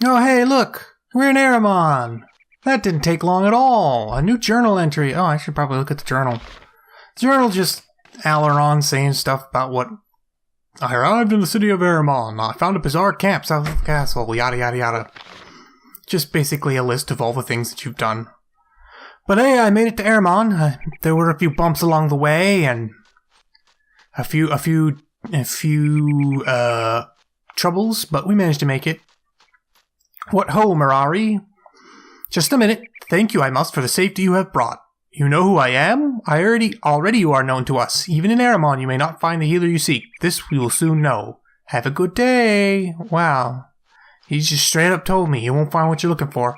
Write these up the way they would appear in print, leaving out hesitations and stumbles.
Oh, hey, look! We're in Aramon! That didn't take long at all. A new journal entry. Oh, I should probably look at the journal. The journal just Aileron saying stuff about what... I arrived in the city of Aramon. I found a bizarre camp south of the castle. Yada, yada, yada. Just basically a list of all the things that you've done. But hey, I made it to Aramon. There were a few bumps along the way, and a few troubles, but we managed to make it. What ho, Mirari? Just a minute. Thank you, I must, for the safety you have brought. You know who I am? Already you are known to us. Even in Aramon, you may not find the healer you seek. This we will soon know. Have a good day. Wow. He just straight up told me you won't find what you're looking for.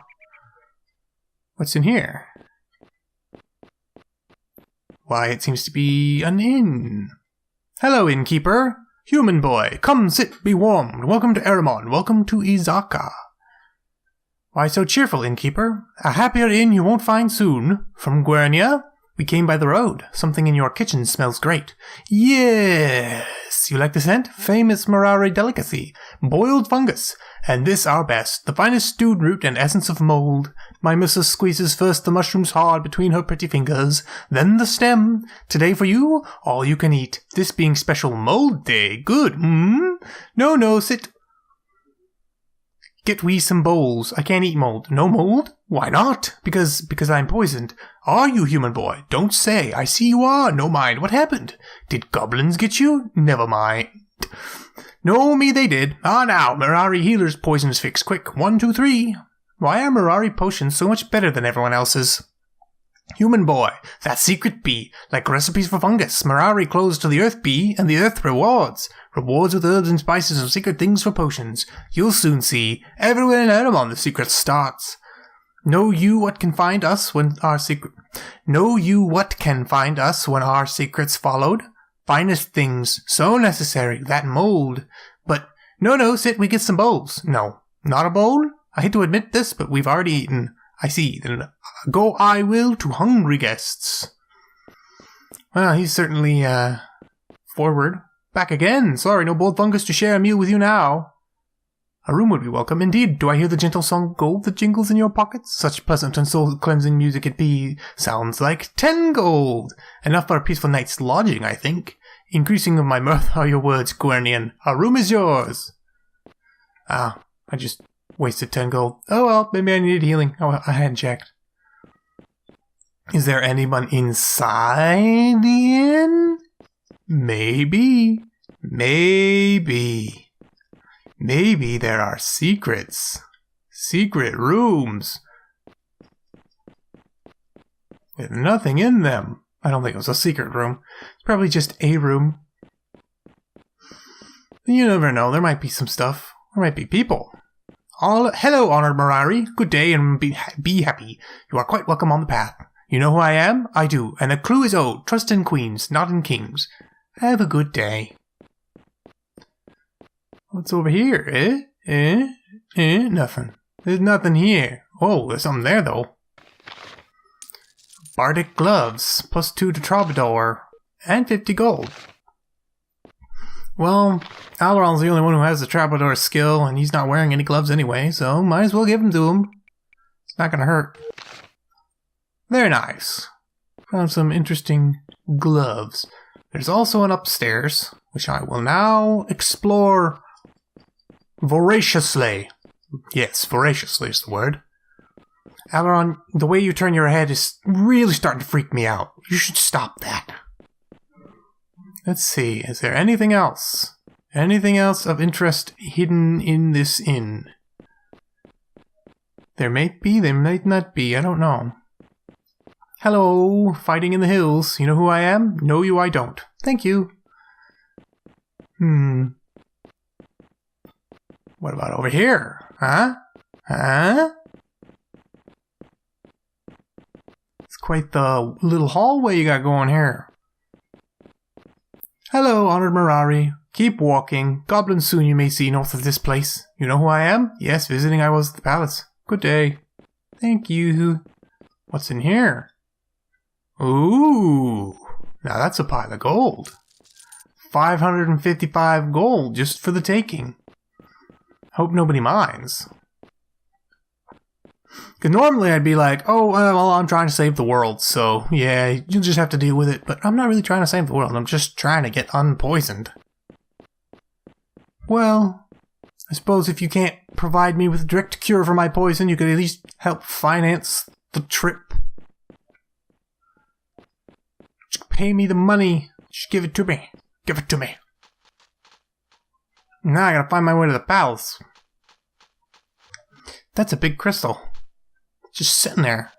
What's in here? Why, it seems to be an inn. Hello, innkeeper. Human boy, come sit, be warmed. Welcome to Aramon. Welcome to Izaka. Why so cheerful, innkeeper? A happier inn you won't find soon. From Guernia? We came by the road. Something in your kitchen smells great. Yes! You like the scent? Famous Mirari delicacy. Boiled fungus. And this our best. The finest stewed root and essence of mold. My missus squeezes first the mushrooms hard between her pretty fingers, then the stem. Today for you, all you can eat. This being special mold day. Good, No, sit. Get we some bowls. I can't eat mold. No mold? Why not? Because I'm poisoned. Are you, human boy? Don't say. I see you are. No mind. What happened? Did goblins get you? Never mind. No, me they did. Ah, now, Mirari healer's poisons fix. Quick. 1, 2, 3. Why are Mirari potions so much better than everyone else's? Human boy, that secret bee, like recipes for fungus. Mirari close to the earth bee, and the earth rewards. Rewards with herbs and spices of secret things for potions. You'll soon see. Everywhere in Aramon the secret starts. Know you what can find us when our secrets followed? Finest things, so necessary, that mold. But, no, sit, we get some bowls. No, not a bowl? I hate to admit this, but we've already eaten. I see, then go I will to hungry guests. Well, he's certainly, forward. Back again. Sorry, no bold fungus to share a meal with you now. A room would be welcome. Indeed, do I hear the gentle song of gold that jingles in your pockets? Such pleasant and soul-cleansing music it be. Sounds like 10 gold. Enough for a peaceful night's lodging, I think. Increasing of my mirth are your words, Guernian. A room is yours. Ah, I just wasted 10 gold. Oh well, maybe I needed healing. Oh, I hadn't checked. Is there anyone inside the inn? Maybe. Maybe there are secrets. Secret rooms. With nothing in them. I don't think it was a secret room. It's probably just a room. You never know. There might be some stuff. There might be people. Hello, honored Mirari. Good day and be happy. You are quite welcome on the path. You know who I am? I do. And the clue is owed. Trust in queens, not in kings. Have a good day. What's over here? Nothing. There's nothing here. Oh, there's something there, though. Bardic gloves. +2 to Troubadour. And 50 gold. Well, Aileron's the only one who has the Troubadour skill, and he's not wearing any gloves anyway, so might as well give them to him. It's not gonna hurt. Very nice. Found some interesting gloves. There's also an upstairs, which I will now explore voraciously. Yes, voraciously is the word. Aileron, the way you turn your head is really starting to freak me out. You should stop that. Let's see, is there anything else? Anything else of interest hidden in this inn? There may be, there might not be, I don't know. Hello, fighting in the hills. You know who I am? No, you I don't. Thank you. What about over here? Huh? It's quite the little hallway you got going here. Hello, honored Mirari. Keep walking. Goblins soon you may see north of this place. You know who I am? Yes, visiting I was at the palace. Good day. Thank you. What's in here? Ooh. Now that's a pile of gold. 555 gold just for the taking. Hope nobody minds. Because normally I'd be like, oh, well, I'm trying to save the world, so yeah, you'll just have to deal with it. But I'm not really trying to save the world, I'm just trying to get unpoisoned. Well, I suppose if you can't provide me with a direct cure for my poison, you could at least help finance the trip. Just pay me the money. Just give it to me. Give it to me. Now I gotta find my way to the palace. That's a big crystal. Just sitting there.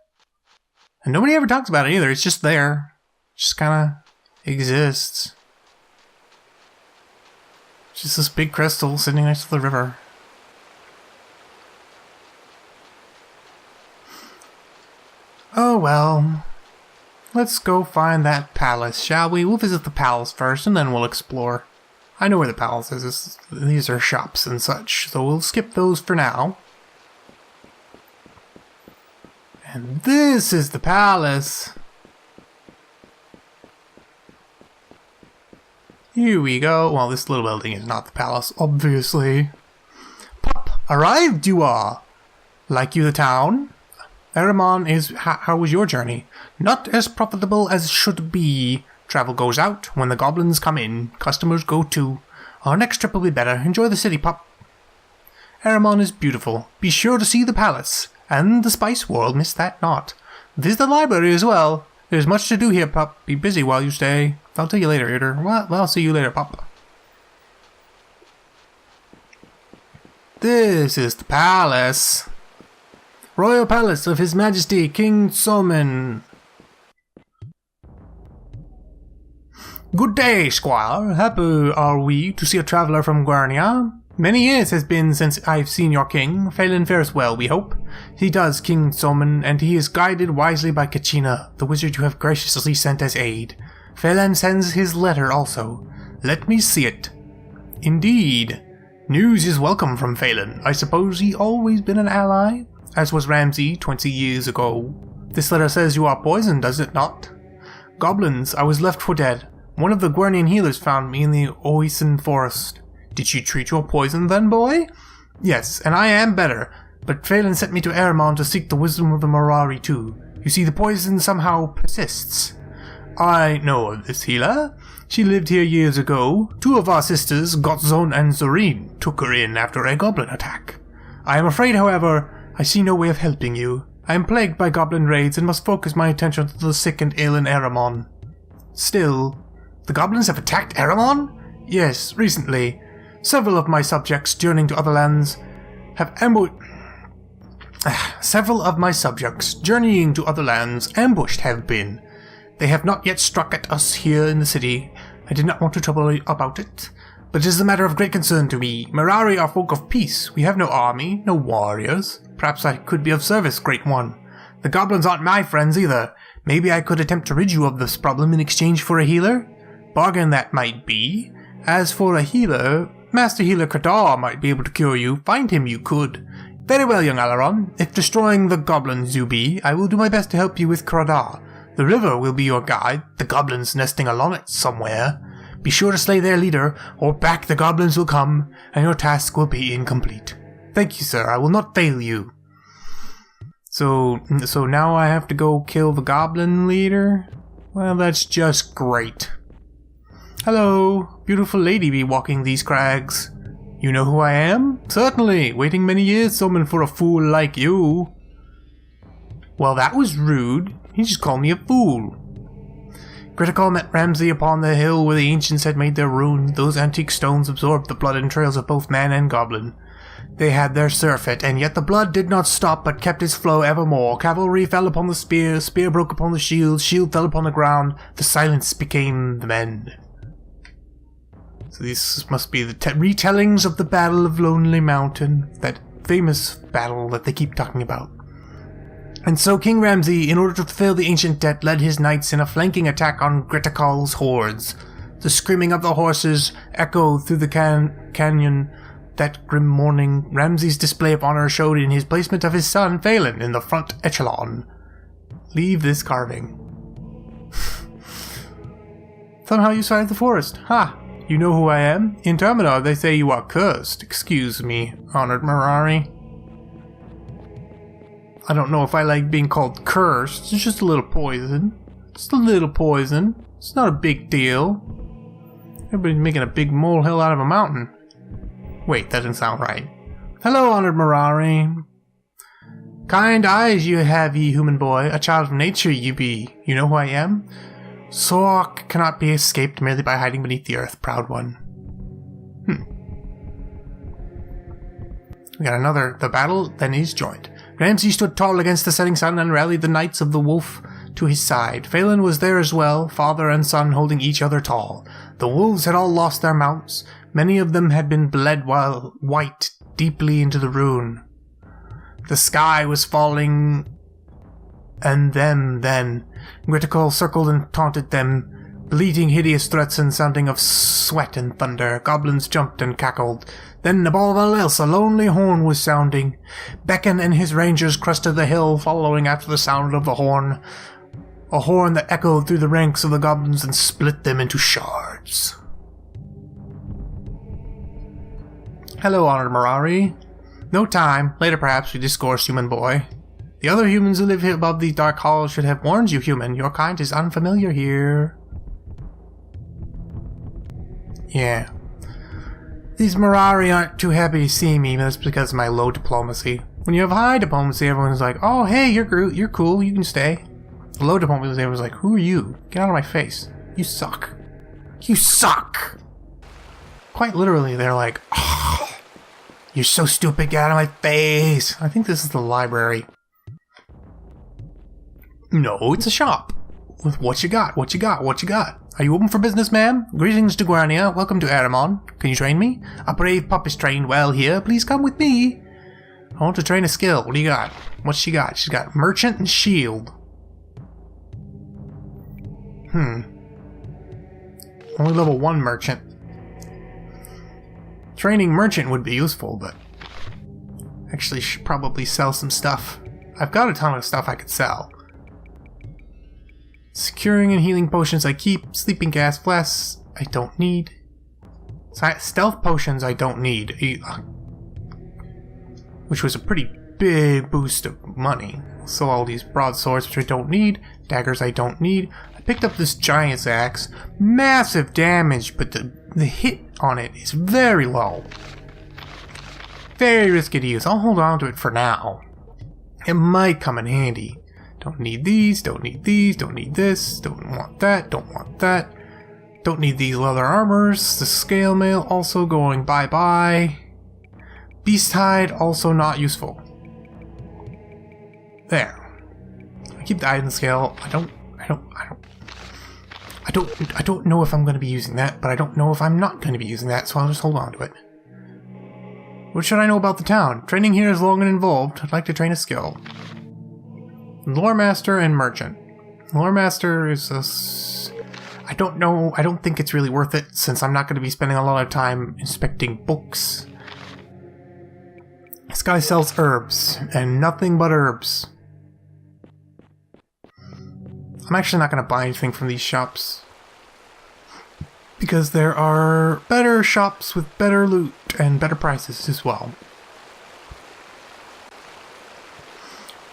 And nobody ever talks about it either. It's just there. Just kinda exists. Just this big crystal sitting next to the river. Oh well. Let's go find that palace, shall we? We'll visit the palace first and then we'll explore. I know where the palace is. These are shops and such, so we'll skip those for now. And this is the palace. Here we go. Well, this little building is not the palace, obviously. Pop, arrived you are. Like you the town? Aramon is... How was your journey? Not as profitable as should be. Travel goes out. When the goblins come in, customers go too. Our next trip will be better. Enjoy the city, Pop. Aramon is beautiful. Be sure to see the palace. And the spice world, miss that not. Visit the library as well. There's much to do here, Pop. Be busy while you stay. I'll tell you later, Aidyn. Well, I'll see you later, Pop. This is the palace. Royal Palace of His Majesty King Solomon. Good day, Squire. Happy are we to see a traveller from Guernia. Many years has been since I've seen your king. Phelan fares well, we hope. He does, King Solomon, and he is guided wisely by Kachina, the wizard you have graciously sent as aid. Phelan sends his letter also. Let me see it. Indeed. News is welcome from Phelan. I suppose he always been an ally, as was Ramsay 20 years ago. This letter says you are poisoned, does it not? Goblins, I was left for dead. One of the Guernian healers found me in the Oisin forest. Did she treat your poison then, boy? Yes, and I am better, but Phelan sent me to Aramon to seek the wisdom of the Morari too. You see, the poison somehow persists. I know of this healer. She lived here years ago. Two of our sisters, Gotzone and Zorine, took her in after a goblin attack. I am afraid, however, I see no way of helping you. I am plagued by goblin raids and must focus my attention to the sick and ill in Aramon. Still, the goblins have attacked Aramon? Yes, recently. Several of my subjects journeying to other lands have ambushed have been. They have not yet struck at us here in the city. I did not want to trouble you about it, but it is a matter of great concern to me. Morari are folk of peace. We have no army, no warriors. Perhaps I could be of service, Great One. The goblins aren't my friends either. Maybe I could attempt to rid you of this problem in exchange for a healer? Bargain that might be. As for a healer, Master Healer Kadar might be able to cure you. Find him you could. Very well, young Alaron. If destroying the goblins you be, I will do my best to help you with Kadar. The river will be your guide, the goblins nesting along it somewhere. Be sure to slay their leader, or back the goblins will come, and your task will be incomplete. Thank you, sir. I will not fail you. So now I have to go kill the goblin leader? Well, that's just great. Hello, beautiful lady be walking these crags. You know who I am? Certainly, waiting many years summoned for a fool like you. Well, that was rude. He just called me a fool. Critical met Ramsay upon the hill where the ancients had made their ruin. Those antique stones absorbed the blood and trails of both man and goblin. They had their surfeit, and yet the blood did not stop, but kept its flow evermore. Cavalry fell upon the spear, spear broke upon the shield, shield fell upon the ground, the silence became the men. So these must be the retellings of the Battle of Lonely Mountain, that famous battle that they keep talking about. And so King Ramsay, in order to fulfill the ancient debt, led his knights in a flanking attack on Gritakal's hordes. The screaming of the horses echoed through the canyon. That grim morning, Ramsay's display of honor showed in his placement of his son, Phelan, in the front echelon. Leave this carving. Somehow you survived the forest. Ha! You know who I am? In Termina, they say you are cursed. Excuse me, honored Morari. I don't know if I like being called cursed. It's just a little poison. Just a little poison. It's not a big deal. Everybody's making a big molehill out of a mountain. Wait, that doesn't sound right. Hello, honored Mirari. Kind eyes you have, ye human boy. A child of nature you be. You know who I am? Sork cannot be escaped merely by hiding beneath the earth, proud one. We got another. The battle then is joined. Ramsay stood tall against the setting sun and rallied the knights of the wolf to his side. Phelan was there as well, father and son holding each other tall. The wolves had all lost their mounts. Many of them had been bled while white deeply into the ruin. The sky was falling, and then Gritical circled and taunted them, bleating hideous threats and sounding of sweat and thunder. Goblins jumped and cackled. Then above all else a lonely horn was sounding. Beckon and his rangers crested the hill, following after the sound of the horn. A horn that echoed through the ranks of the goblins and split them into shards. Hello, honored Mirari. No time. Later perhaps we discourse, human boy. The other humans who live here above these dark halls should have warned you, human. Your kind is unfamiliar here. Yeah. These Mirari aren't too happy to see me, but that's because of my low diplomacy. When you have high diplomacy, everyone's like, oh, hey, you're cool, you can stay. The low diplomacy, everyone's like, who are you? Get out of my face. You suck. You suck! Quite literally, they're like, oh, you're so stupid, get out of my face. I think this is the library. No, it's a shop. With what you got, what you got, what you got. Are you open for business, ma'am? Greetings to Guarnia. Welcome to Aramon. Can you train me? A brave pup is trained well here. Please come with me. I want to train a skill. What do you got? What's she got? She's got merchant and shield. Only level 1 merchant. Training merchant would be useful, but actually should probably sell some stuff. I've got a ton of stuff I could sell. Securing and healing potions I keep. Sleeping gas flasks I don't need. Stealth potions I don't need. Which was a pretty big boost of money. So all these broadswords which I don't need. Daggers I don't need. I picked up this giant's axe. Massive damage, but the hit on it is very low. Very risky to use. I'll hold on to it for now. It might come in handy. Don't need these, don't need these, don't need this, don't want that, don't want that. Don't need these leather armors. The scale mail also going bye-bye. Beast hide also not useful. There. I keep the item scale. I don't know if I'm going to be using that, but I don't know if I'm not going to be using that, so I'll just hold on to it. What should I know about the town? Training here is long and involved. I'd like to train a skill. Lore Master and Merchant. Lore Master is I don't know. I don't think it's really worth it since I'm not going to be spending a lot of time inspecting books. This guy sells herbs and nothing but herbs. I'm actually not going to buy anything from these shops because there are better shops with better loot and better prices as well.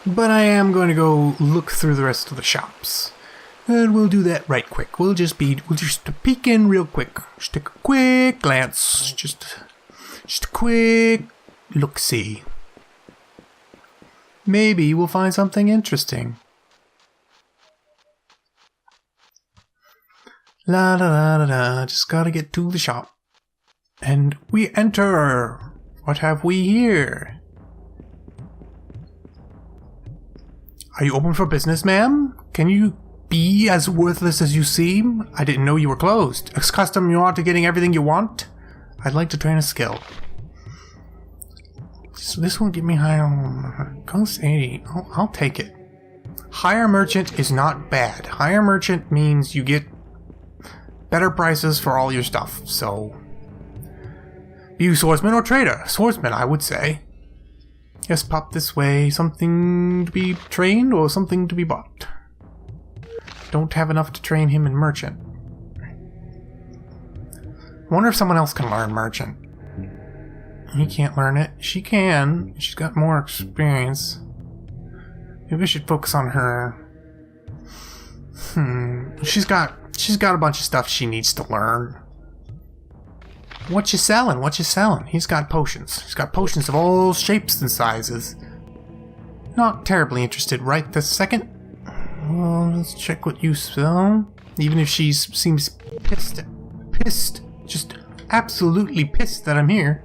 But I am going to go look through the rest of the shops. And we'll do that right quick. We'll just peek in real quick. Just take a quick glance. Just a quick look-see. Maybe we'll find something interesting. La da da da da. Just gotta get to the shop. And we enter. What have we here? Are you open for business, ma'am? Can you be as worthless as you seem? I didn't know you were closed. Accustomed you are to getting everything you want? I'd like to train a skill. So this won't get me higher. Cost 80. I'll take it. Higher merchant is not bad. Higher merchant means you get better prices for all your stuff, so... Be you swordsman or trader? Swordsman, I would say. Yes, pop this way. Something to be trained or something to be bought? Don't have enough to train him in merchant. I wonder if someone else can learn merchant. He can't learn it. She can. She's got more experience. Maybe we should focus on her. She's got a bunch of stuff she needs to learn. What you selling? What you selling? He's got potions. He's got potions of all shapes and sizes. Not terribly interested right this second. Well, let's check what you sell. Even if she seems pissed, just absolutely pissed that I'm here.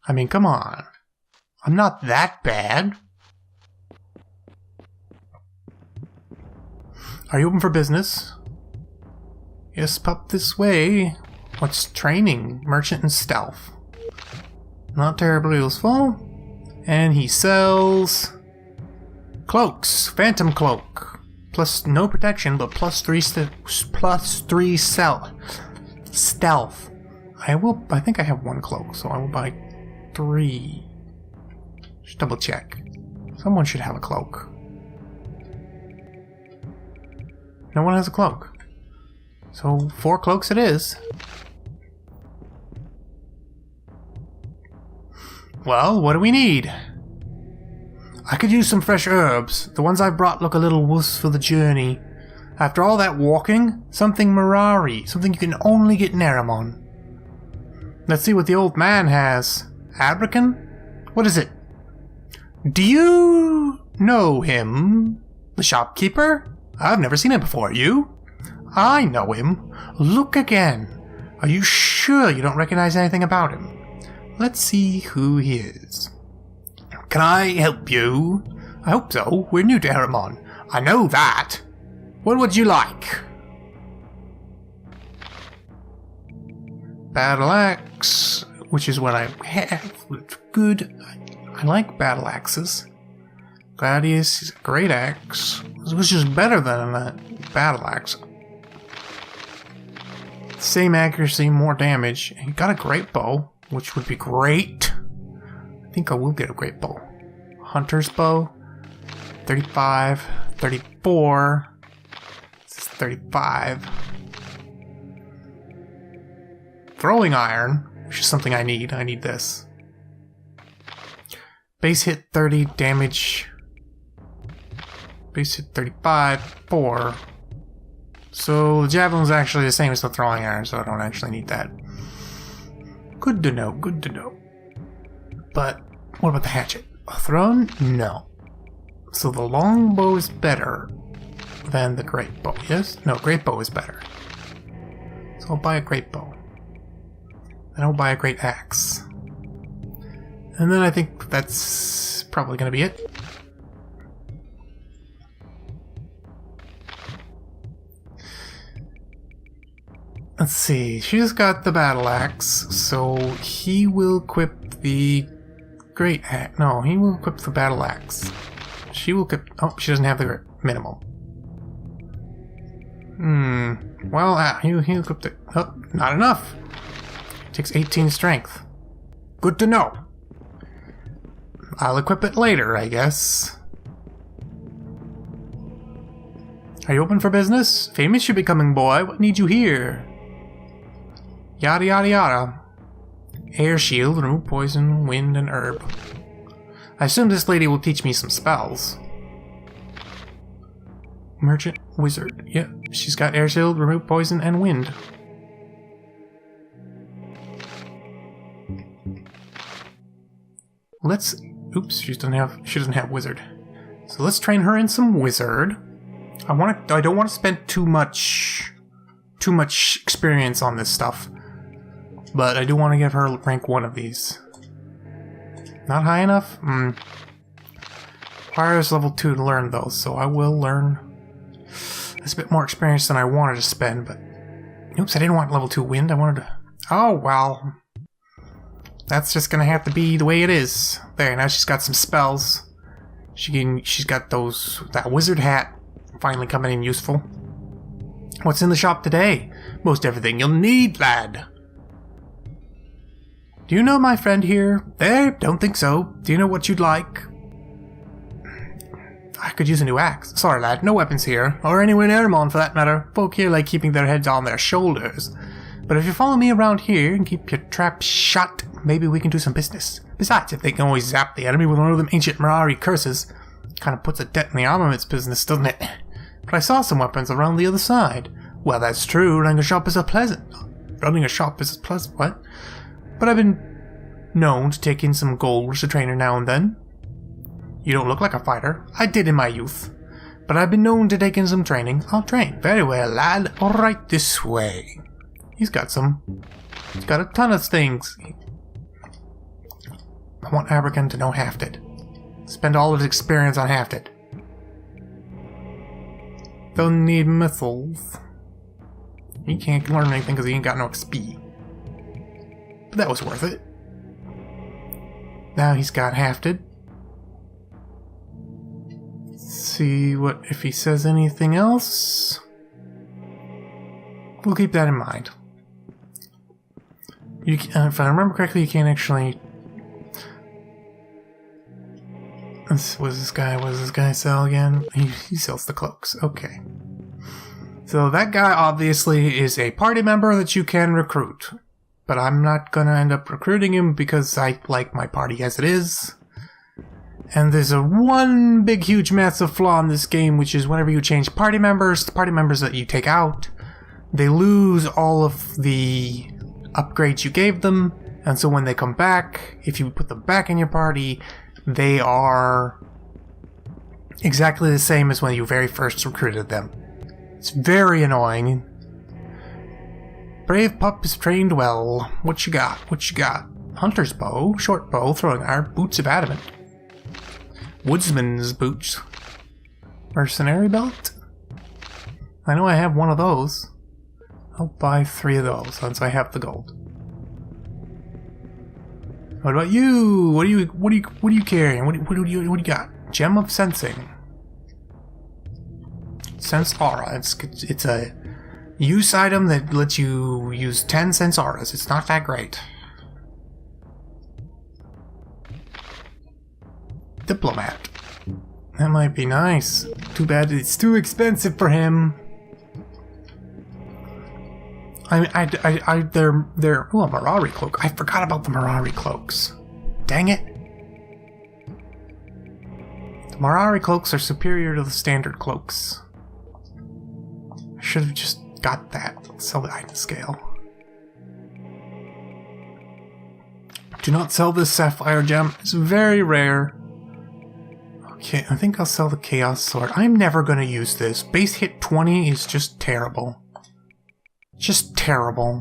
I mean, come on. I'm not that bad. Are you open for business? Yes, pup, this way. What's training? Merchant and stealth. Not terribly useful. And he sells cloaks. Phantom cloak. Plus no protection, but plus 3 stealth. I think I have 1 cloak, so I will buy 3. Just double check. Someone should have a cloak. No one has a cloak. So 4 cloaks it is. Well, what do we need? I could use some fresh herbs. The ones I brought look a little worse for the journey. After all that walking, something Mirari, something you can only get in Aramon. Let's see what the old man has. Abrakan? What is it? Do you know him? The shopkeeper? I've never seen him before. You? I know him. Look again. Are you sure you don't recognize anything about him? Let's see who he is. Can I help you? I hope so. We're new to Aramon. I know that. What would you like? Battle axe, which is what I have. It's good. I like battle axes. Gladius is a great axe, which is better than a battle axe. Same accuracy, more damage. And you got a great bow, which would be great. I think I will get a great bow. Hunter's bow. 35, 34. This is 35. Throwing iron, which is something I need. I need this. Base hit 30, damage. Base hit 35, 4. So the javelin's actually the same as the throwing iron, so I don't actually need that. Good to know, good to know. But what about the hatchet? A thrown? No. So the longbow is better than the great bow, yes? No, great bow is better. So I'll buy a great bow. Then I'll buy a great axe. And then I think that's probably going to be it. Let's see, she's got the battle axe, so he will equip the great axe. No, he will equip the battle axe. She will equip. Oh, she doesn't have the minimum. Well, he equipped it. Oh, not enough. Takes 18 strength. Good to know. I'll equip it later, I guess. Are you open for business? Famous you're becoming, boy. What need you here? Yada yada yada. Air shield, remove poison, wind, and herb. I assume this lady will teach me some spells. Merchant, wizard. Yep, she's got air shield, remove poison, and wind. Let's. Oops, she doesn't have wizard. So let's train her in some wizard. I don't want to spend too much experience on this stuff. But I do want to give her rank 1 of these. Not high enough? Requires level 2 to learn those, so I will learn. That's a bit more experience than I wanted to spend, but... Oops, I didn't want level 2 wind, I wanted to... Oh, well. That's just gonna have to be the way it is. There, now she's got some spells. She's got that wizard hat finally coming in useful. What's in the shop today? Most everything you'll need, lad. Do you know my friend here? There, don't think so. Do you know what you'd like? I could use a new axe. Sorry, lad, no weapons here. Or anywhere in Aramon, for that matter. Folk here like keeping their heads on their shoulders. But if you follow me around here and keep your trap shut, maybe we can do some business. Besides, if they can always zap the enemy with one of them ancient Mirari curses, Kind of puts a dent in the armaments business, doesn't it? But I saw some weapons around the other side. Well, that's true. Running a shop is pleasant. What? But I've been known to take in some gold as a trainer now and then. You don't look like a fighter. I did in my youth. But I've been known to take in some training. I'll train. Very well, lad. All right, this way. He's got a ton of things. I want Aberkan to know Hafted. Spend all of his experience on Hafted. Don't need missiles. He can't learn anything because he ain't got no XP. But that was worth it. Now he's got Hafted. See what if he says anything else. We'll keep that in mind. If I remember correctly, you can't actually. What does this guy sell again? He sells the cloaks. Okay. So that guy obviously is a party member that you can recruit. But I'm not gonna end up recruiting him because I like my party as it is. And there's one big huge massive flaw in this game, which is whenever you change party members, the party members that you take out, they lose all of the upgrades you gave them. And so when they come back, if you put them back in your party, they are exactly the same as when you very first recruited them. It's very annoying. Brave pup is trained well. What you got? What you got? Hunter's bow, short bow, throwing iron, boots of adamant. Woodsman's boots. Mercenary belt? I know I have one of those. I'll buy 3 of those once I have the gold. What about you? What are you carrying? What do you got? Gem of sensing. Sense aura. It's a use item that lets you use 10 sense auras. It's not that great. Diplomat. That might be nice. Too bad it's too expensive for him. They're a Mirari cloak. I forgot about the Mirari cloaks. Dang it. The Mirari cloaks are superior to the standard cloaks. I should have just got that. Sell the item scale. Do not sell this sapphire gem. It's very rare. Okay, I think I'll sell the chaos sword. I'm never gonna use this. Base hit 20 is just terrible. Just terrible.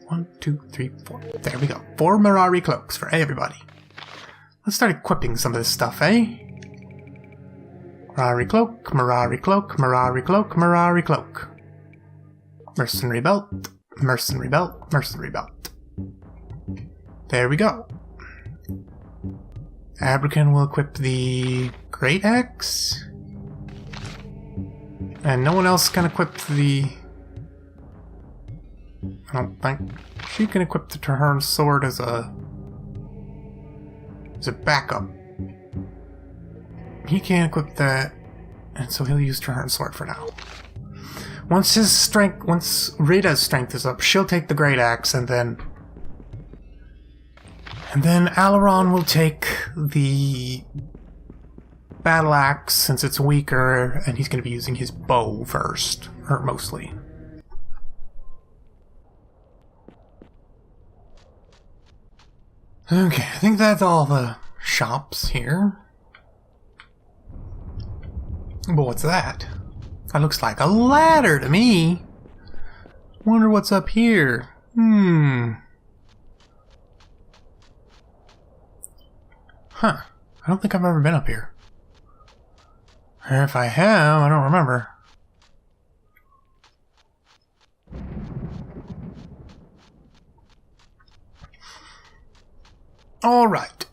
1, 2, 3, 4. There we go. 4 Mirari cloaks for everybody. Let's start equipping some of this stuff, eh? Mirari cloak, Mirari cloak, Mirari cloak, Mirari cloak. Mercenary belt, mercenary belt, mercenary belt. There we go. Aberkan will equip the Great Axe. And no one else can equip the... I don't think... She can equip the Traherne sword as a backup. He can't equip that, and so he'll use Traherne sword for now. Once Rita's strength is up, she'll take the Great Axe, and then Alaron will take the Battle Axe since it's weaker, and he's going to be using his bow first, or mostly. Okay, I think that's all the shops here. But what's that? That looks like a ladder to me. Wonder what's up here. Huh. I don't think I've ever been up here. Or if I have, I don't remember. Alright.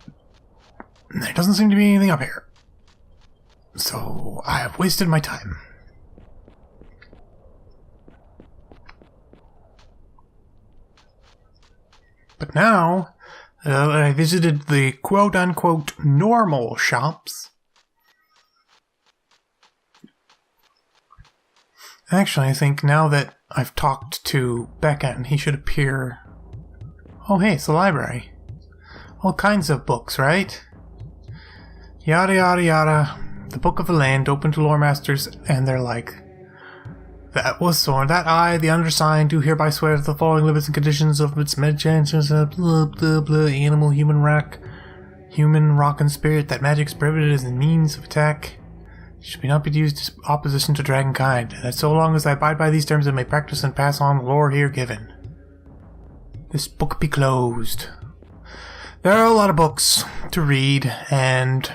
There doesn't seem to be anything up here. So, I have wasted my time. But now, I visited the quote-unquote normal shops. Actually, I think now that I've talked to Beckett, he should appear... Oh hey, it's the library. All kinds of books, right? Yada yada yada. The Book of the Land open to lore masters, and they're like, that was sworn, that I, the undersigned, do hereby swear to the following limits and conditions of its meditations, blah blah blah, animal, human, rock, and spirit, that magic is prohibited as a means of attack. Should not be used as opposition to dragonkind, that so long as I abide by these terms I may practice and pass on the lore here given. This book be closed. There are a lot of books to read, and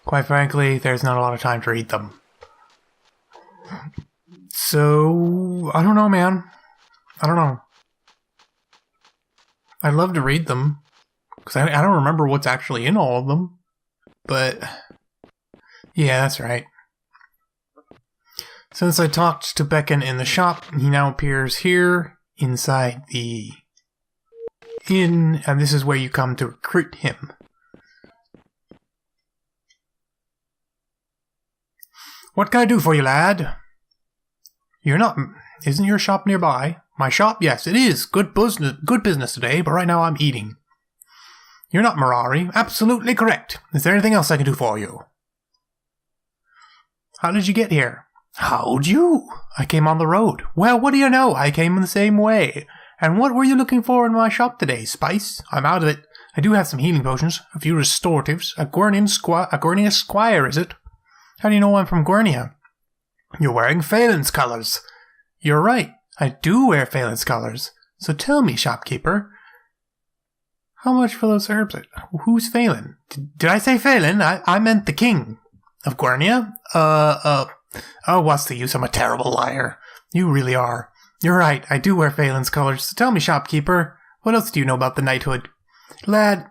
quite frankly, there's not a lot of time to read them. So, I don't know, man. I don't know. I'd love to read them, because I don't remember what's actually in all of them. But yeah, that's right. Since I talked to Becken in the shop, he now appears here inside the inn, and this is where you come to recruit him. What can I do for you, lad? You're not... Isn't your shop nearby? My shop? Yes, it is. Good business today, but right now I'm eating. You're not Mirari. Absolutely correct. Is there anything else I can do for you? How did you get here? How'd you? I came on the road. Well, what do you know? I came in the same way. And what were you looking for in my shop today? Spice? I'm out of it. I do have some healing potions, a few restoratives. A Gornia squire, is it? How do you know I'm from Gornia? You're wearing Phelan's colors. You're right. I do wear Phelan's colors. So tell me, shopkeeper, how much for those herbs? Who's Phelan? Did I say Phelan? I meant the king of Gornia. Oh, what's the use? I'm a terrible liar. You really are. You're right. I do wear Phelan's colors. So tell me, shopkeeper, what else do you know about the knighthood? Lad,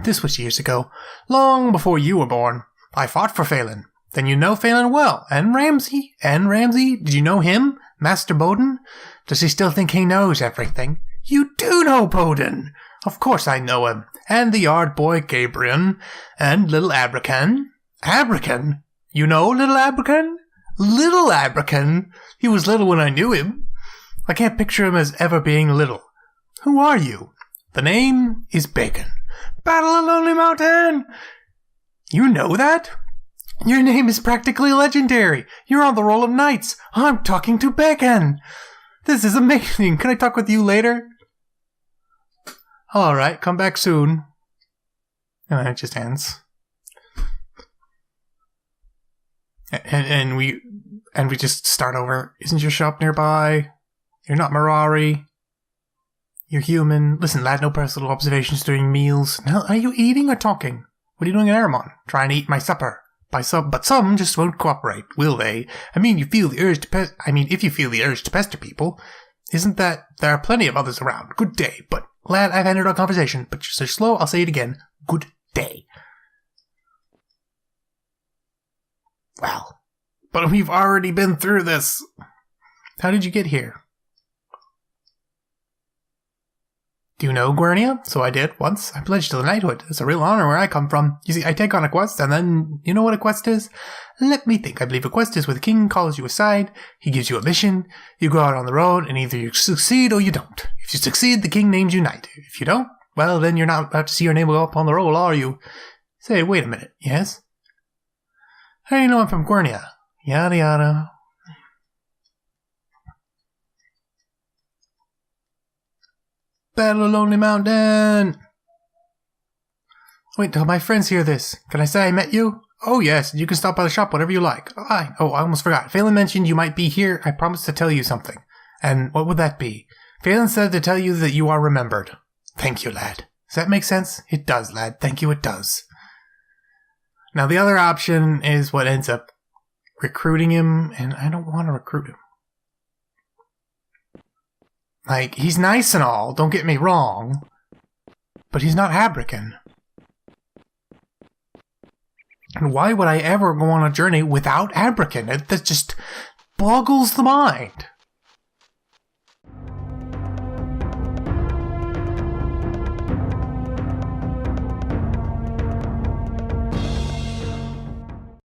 this was years ago. Long before you were born. I fought for Phelan. Then you know Phelan well. And Ramsay? Did you know him? Master Bowden? Does he still think he knows everything? You do know Bowden! Of course I know him. And the yard boy Gabriel. And little Abracan. Abracan? You know little Abracan? Little Abracan? He was little when I knew him. I can't picture him as ever being little. Who are you? The name is Bacon. Battle of Lonely Mountain! You know that? Your name is practically legendary. You're on the roll of knights. I'm talking to Bacon. This is amazing. Can I talk with you later? Alright, come back soon. And then it just ends. And we just start over. Isn't your shop nearby? You're not Mirari. You're human. Listen, lad, no personal observations during meals. Now, are you eating or talking? What are you doing in Aramon? Trying to eat my supper. But some just won't cooperate, will they? I mean, if you feel the urge to pester people, isn't that there are plenty of others around? Good day. But, lad, I've ended our conversation. But you're so slow, I'll say it again. Good day. Well, but we've already been through this. How did you get here? Do you know Gornia? So I did, once. I pledged to the knighthood. It's a real honor where I come from. You see, I take on a quest, and then, you know what a quest is? Let me think. I believe a quest is where the king calls you aside, he gives you a mission, you go out on the road, and either you succeed or you don't. If you succeed, the king names you knight. If you don't, well, then you're not about to see your name go up on the roll, are you? Say, wait a minute, yes? How do you know I'm from Gornia? Yada yada. Battle of Lonely Mountain! Wait till my friends hear this. Can I say I met you? Oh yes, you can stop by the shop whenever you like. I almost forgot. Phelan mentioned you might be here. I promised to tell you something. And what would that be? Phelan said to tell you that you are remembered. Thank you, lad. Does that make sense? It does, lad. Thank you, it does. Now the other option is what ends up recruiting him, and I don't want to recruit him. Like, he's nice and all, don't get me wrong, but he's not Habrican. And why would I ever go on a journey without Habrican? That just boggles the mind.